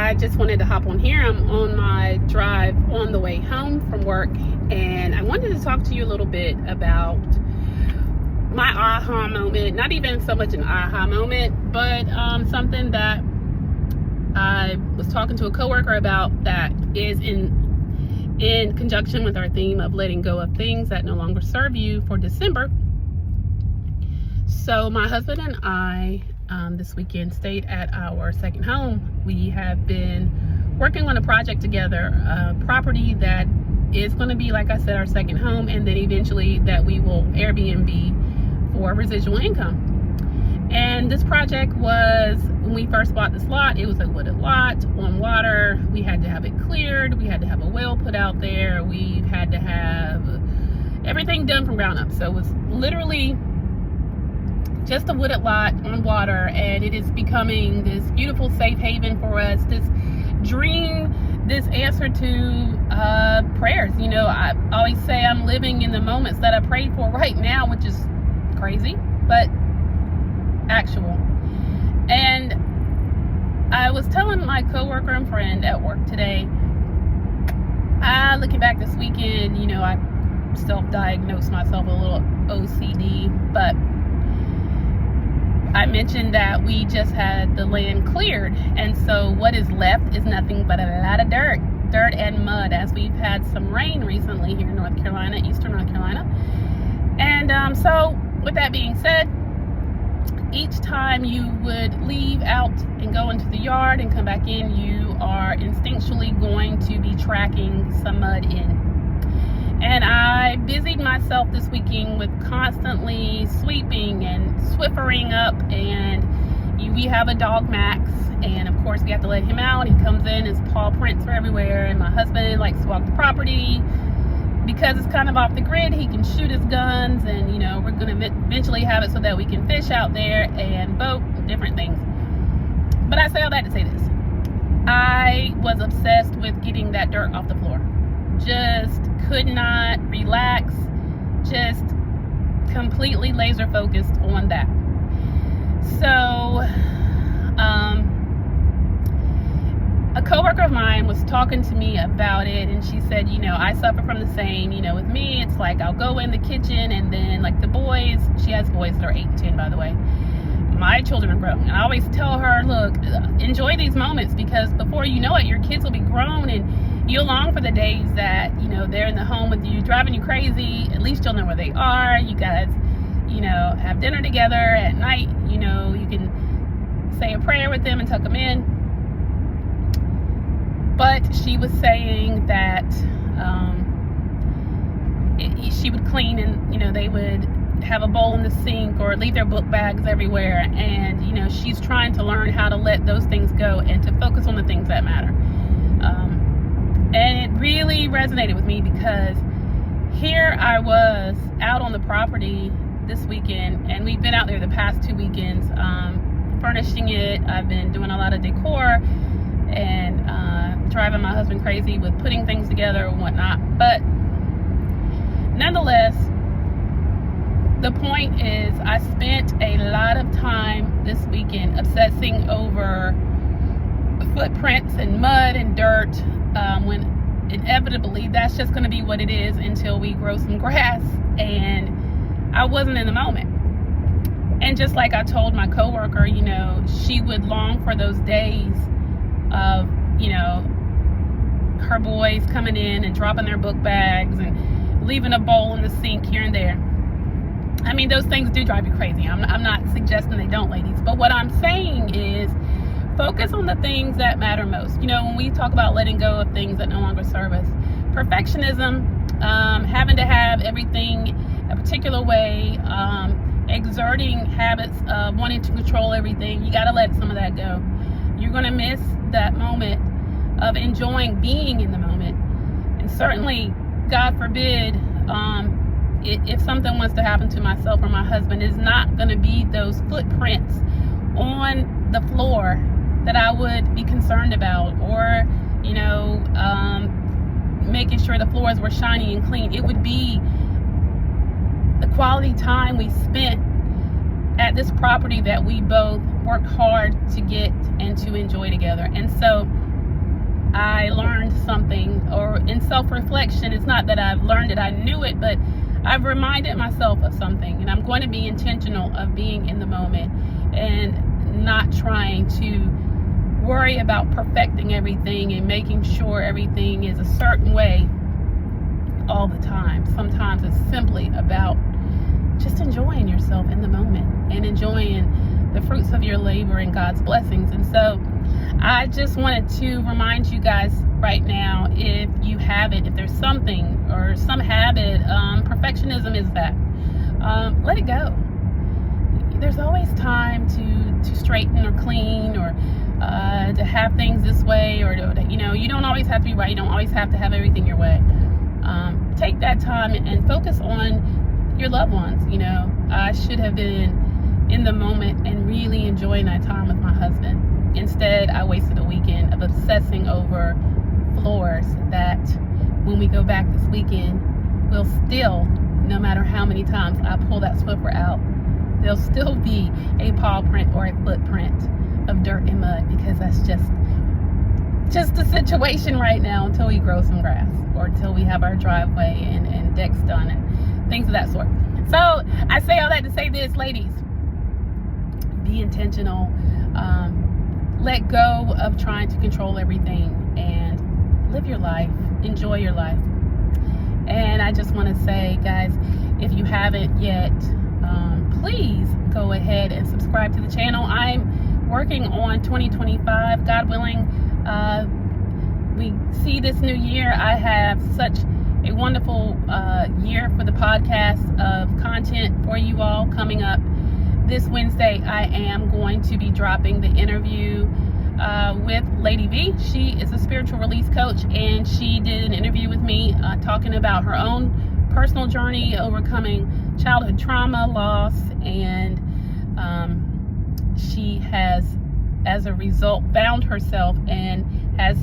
I just wanted to hop on here. I'm on my drive on the way home from work, and I wanted to talk to you a little bit about my aha moment. Not even so much an aha moment, but something that I was talking to a coworker about that is in conjunction with our theme of letting go of things that no longer serve you for December. So my husband and I this weekend stayed at our second home. We have been working on a project together, a property that is going to be, like I said, our second home, and then eventually that we will Airbnb for residual income. And this project was, when we first bought this lot, it was a wooded lot on water. We had to have it cleared. We had to have a well put out there. We had to have everything done from ground up. So it was literally just a wooded lot on water, and it is becoming this beautiful safe haven for us, this dream, this answer to prayers. You know, I always say I'm living in the moments that I prayed for right now, which is crazy, but actual. And I was telling my coworker and friend at work today, looking back this weekend, you know, I self-diagnosed myself a little OCD, but I mentioned that we just had the land cleared, and so what is left is nothing but a lot of dirt and mud, as we've had some rain recently here in North Carolina, eastern North Carolina. And so with that being said, each time you would leave out and go into the yard and come back in, you are instinctually going to be tracking some mud in. And I busied myself this weekend with constantly sweeping and swiffering up, and we have a dog, Max, and of course we have to let him out. He comes in, his paw prints are everywhere, and my husband likes to walk the property. Because it's kind of off the grid, he can shoot his guns, and you know, we're going to eventually have it so that we can fish out there and boat, different things. But I say all that to say this. I was obsessed with getting that dirt off the floor. Just could not relax, just completely laser focused on that. So a coworker of mine was talking to me about it, and she said, you know, I suffer from the same. You know, with me, it's like I'll go in the kitchen, and then like the boys, she has boys that are 8 and 10, by the way. My children are grown, and I always tell her, look, enjoy these moments, because before you know it, your kids will be grown, and you'll long for the days that, you know, they're in the home with you, driving you crazy. At least you'll know where they are. You guys, you know, have dinner together at night. You know, you can say a prayer with them and tuck them in. But she was saying that she would clean, and, you know, they would have a bowl in the sink or leave their book bags everywhere. And, you know, she's trying to learn how to let those things go and to focus on the things that matter. And it really resonated with me, because here I was out on the property this weekend, and we've been out there the past 2 weekends, furnishing it. I've been doing a lot of decor and driving my husband crazy with putting things together and whatnot. But nonetheless, the point is, I spent a lot of time this weekend obsessing over footprints and mud and dirt, when inevitably that's just going to be what it is until we grow some grass. And I wasn't in the moment. And just like I told my coworker, you know, she would long for those days of, you know, her boys coming in and dropping their book bags and leaving a bowl in the sink here and there. I mean, those things do drive you crazy. I'm not suggesting they don't, ladies. But what I'm saying is, focus on the things that matter most. You know, when we talk about letting go of things that no longer serve us, perfectionism, having to have everything a particular way, exerting habits of wanting to control everything, you got to let some of that go. You're going to miss that moment of enjoying being in the moment. And certainly, God forbid, if something was to happen to myself or my husband, it's not going to be those footprints on the floor that I would be concerned about, or, you know, making sure the floors were shiny and clean. It would be the quality time we spent at this property that we both worked hard to get and to enjoy together. And so I learned something, or in self-reflection, it's not that I've learned it, I knew it, but I've reminded myself of something, and I'm going to be intentional of being in the moment and not trying to worry about perfecting everything and making sure everything is a certain way all the time. Sometimes it's simply about just enjoying yourself in the moment and enjoying the fruits of your labor and God's blessings. And so I just wanted to remind you guys right now, if you have it, if there's something or some habit, perfectionism is that, let it go. There's always time to straighten or clean, or to have things this way, or to, you don't always have to be right. You don't always have to have everything your way. Take that time and focus on your loved ones. I should have been in the moment and really enjoying that time with my husband. Instead, I wasted a weekend of obsessing over floors that when we go back this weekend, will still, no matter how many times I pull that Swiffer out, there'll still be a paw print or a footprint of dirt and mud, because that's just the situation right now until we grow some grass, or until we have our driveway and decks done and things of that sort. So I say all that to say this, ladies, be intentional. Let go of trying to control everything and live your life. Enjoy your life. And I just want to say, guys, if you haven't yet, please go ahead and subscribe to the channel. I'm working on 2025, God willing. We see this new year. I have such a wonderful year for the podcast of content for you all coming up. This Wednesday, I am going to be dropping the interview with Lady V. She is a spiritual release coach, and she did an interview with me talking about her own personal journey overcoming childhood trauma, loss, and she has, as a result, found herself and has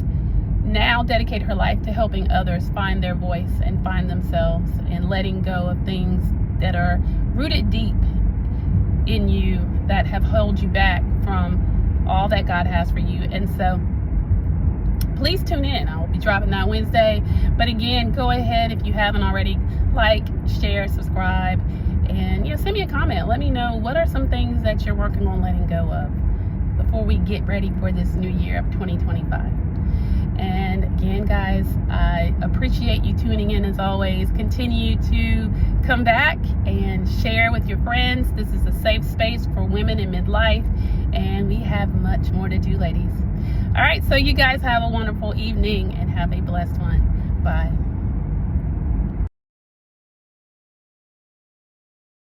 now dedicated her life to helping others find their voice and find themselves, and letting go of things that are rooted deep in you that have held you back from all that God has for you. And so please tune in. I will be dropping that Wednesday. But again, go ahead, if you haven't already, like, share, subscribe, and send me a comment. Let me know what are some things that you're working on letting go of before we get ready for this new year of 2025. And again, guys, I appreciate you tuning in as always. Continue to come back and share with your friends. This is a safe space for women in midlife, and we have much more to do, ladies. All right, so you guys have a wonderful evening and have a blessed one. Bye.